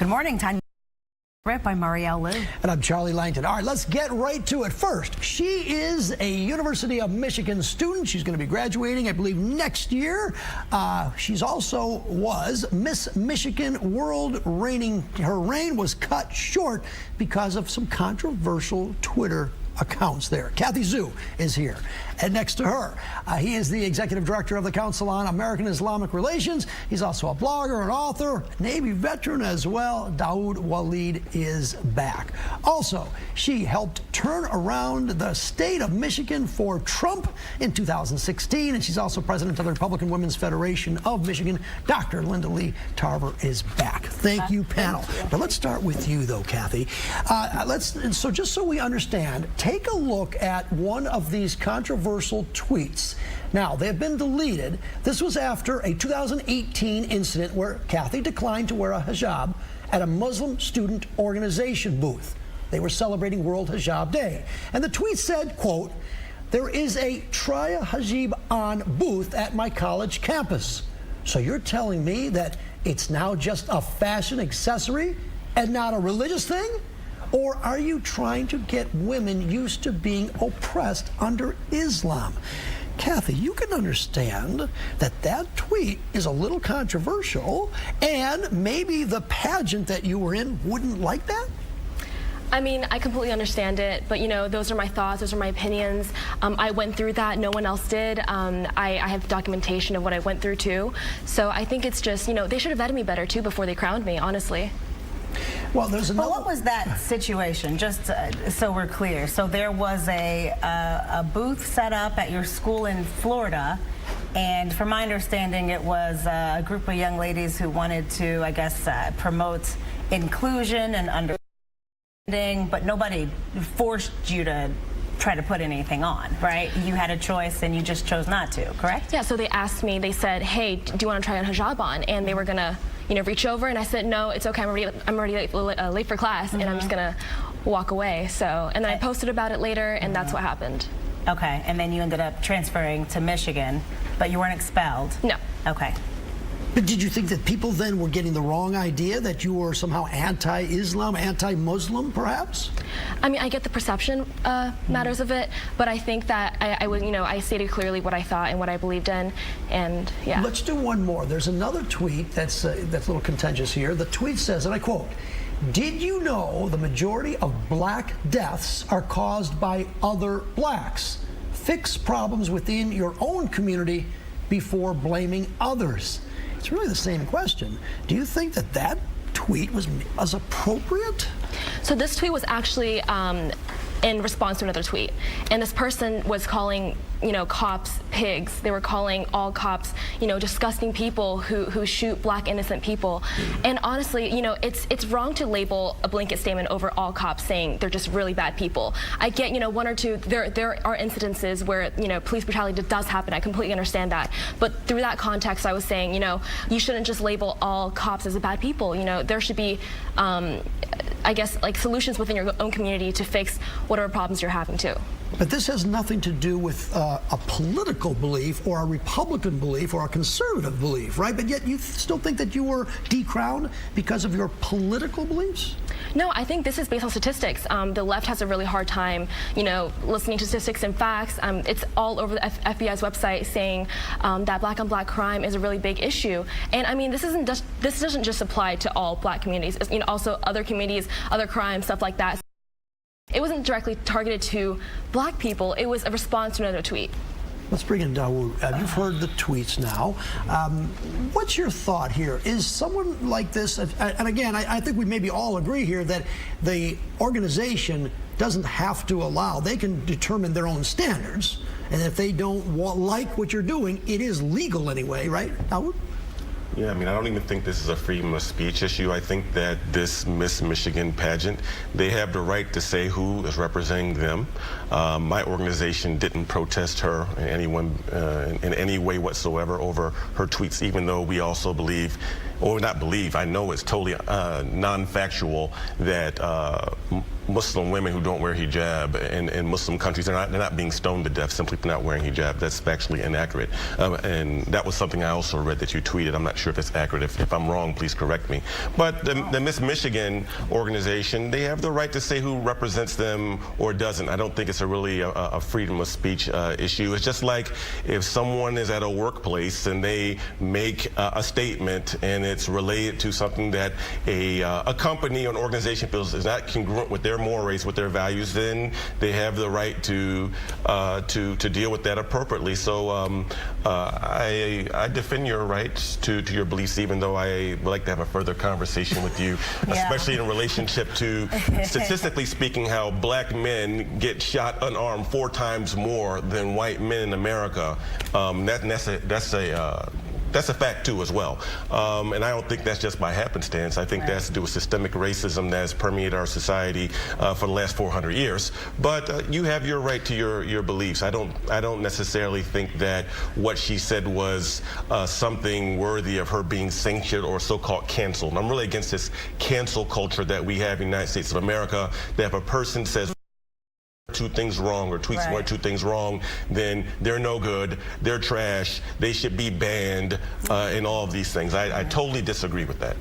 Good morning, Tanya. By Marielle Liu. And I'm Charlie Langton. All right, let's get right to it. First, she is a University of Michigan student. She's going to be graduating, I believe, next year. She's also was Miss Michigan World reigning. Her reign was cut short because of some controversial Twitter accounts there. Kathy Zhu is here. And next to her, he is the executive director of the Council on American Islamic Relations. He's also a blogger, an author, Navy veteran as well. Dawud Walid is back. Also, she helped turn around the state of Michigan for Trump in 2016, and she's also president of the Republican Women's Federation of Michigan. Dr. Linda Lee Tarver is back. Thank you, panel. Now let's start with you, though, Kathy. So just so we understand, take a look at one of these controversial tweets. Now, they have been deleted. This was after a 2018 incident where Kathy declined to wear a hijab at a Muslim student organization booth. They were celebrating World Hijab Day. And the tweet said, quote, "There is a Try a Hijab on booth at my college campus." So you're telling me that it's now just a fashion accessory and not a religious thing? Or are you trying to get women used to being oppressed under Islam? Kathy, you can understand that that tweet is a little controversial, and maybe the pageant that you were in wouldn't like that? I mean, I completely understand it, but, you know, those are my thoughts, those are my opinions. I went through that, no one else did. I have documentation of what I went through, too. So I think it's just, you know, they should have vetted me better, too, before they crowned me, honestly. Well, there's another. Well, what was that situation? Just so we're clear. So there was a booth set up at your school in Florida, and from my understanding, it was a group of young ladies who wanted to, I guess, promote inclusion and understanding, but nobody forced you to try to put anything on, right? You had a choice and you just chose not to, correct? Yeah, so they asked me, they said, hey, do you want to try on hijab on? And they were going to, you know, reach over, and I said, no, it's okay, I'm already late for class, and I'm just going to walk away. So, and then I posted about it later, and that's what happened. Okay, and then you ended up transferring to Michigan, but you weren't expelled? No. Okay. But did you think that people then were getting the wrong idea, that you were somehow anti-Islam, anti-Muslim, perhaps? I mean, I get the perception matters of it, but I think that I would, you know, I stated clearly what I thought and what I believed in, and yeah. Let's do one more. There's another tweet that's a little contentious here. The tweet says, and I quote, "Did you know the majority of black deaths are caused by other blacks? Fix problems within your own community before blaming others." It's really the same question. Do you think that that tweet was appropriate? So this tweet was actually in response to another tweet, and this person was calling, you know, cops pigs. They were calling all cops, you know, disgusting people who shoot black innocent people. And honestly, you know, it's wrong to label a blanket statement over all cops saying they're just really bad people. I get, you know, one or two, there are incidences where, you know, police brutality does happen. I completely understand that. But through that context, I was saying, you know, you shouldn't just label all cops as bad people. You know, there should be, I guess, like solutions within your own community to fix whatever problems you're having too. But this has nothing to do with a political belief or a Republican belief or a conservative belief, right? But yet you still think that you were decrowned because of your political beliefs? No, I think this is based on statistics. The left has a really hard time, you know, listening to statistics and facts. It's all over the FBI's website saying that black on black crime is a really big issue. And I mean, this doesn't just apply to all black communities. It's, you know, also other communities, other crimes, stuff like that. It wasn't directly targeted to black people. It was a response to another tweet. Let's bring in Dawud. You've heard the tweets now. What's your thought here? Is someone like this, and again, I think we maybe all agree here that the organization doesn't have to allow, they can determine their own standards, and if they don't like what you're doing, it is legal anyway, right, Dawud? Yeah, I mean, I don't even think this is a freedom of speech issue. I think that this Miss Michigan pageant, they have the right to say who is representing them. My organization didn't protest her in any way whatsoever over her tweets, even though we also believe, or not believe, I know it's totally non-factual that Muslim women who don't wear hijab in Muslim countries, they're not being stoned to death simply for not wearing hijab. That's factually inaccurate. And that was something I also read that you tweeted. I'm not sure if it's accurate. If I'm wrong, please correct me. But the Miss Michigan organization, they have the right to say who represents them or doesn't. I don't think it's really a freedom of speech issue. It's just like if someone is at a workplace and they make a statement and it's related to something that a company or an organization feels is not congruent with their mores, with their values, then they have the right to deal with that appropriately. So I defend your rights to your beliefs, even though I would like to have a further conversation with you, especially in relationship to, statistically speaking, how black men get shot unarmed 4 times more than white men in America. That's a fact, too, as well. And I don't think that's just by happenstance. I think that's to do with systemic racism that has permeated our society for the last 400 years. But you have your right to your beliefs. I don't necessarily think that what she said was something worthy of her being sanctioned or so-called canceled. I'm really against this cancel culture that we have in the United States of America, that if a person says 2 things wrong or tweets 1 or 2 things wrong, then they're no good, they're trash, they should be banned, and all of these things. I totally disagree with that.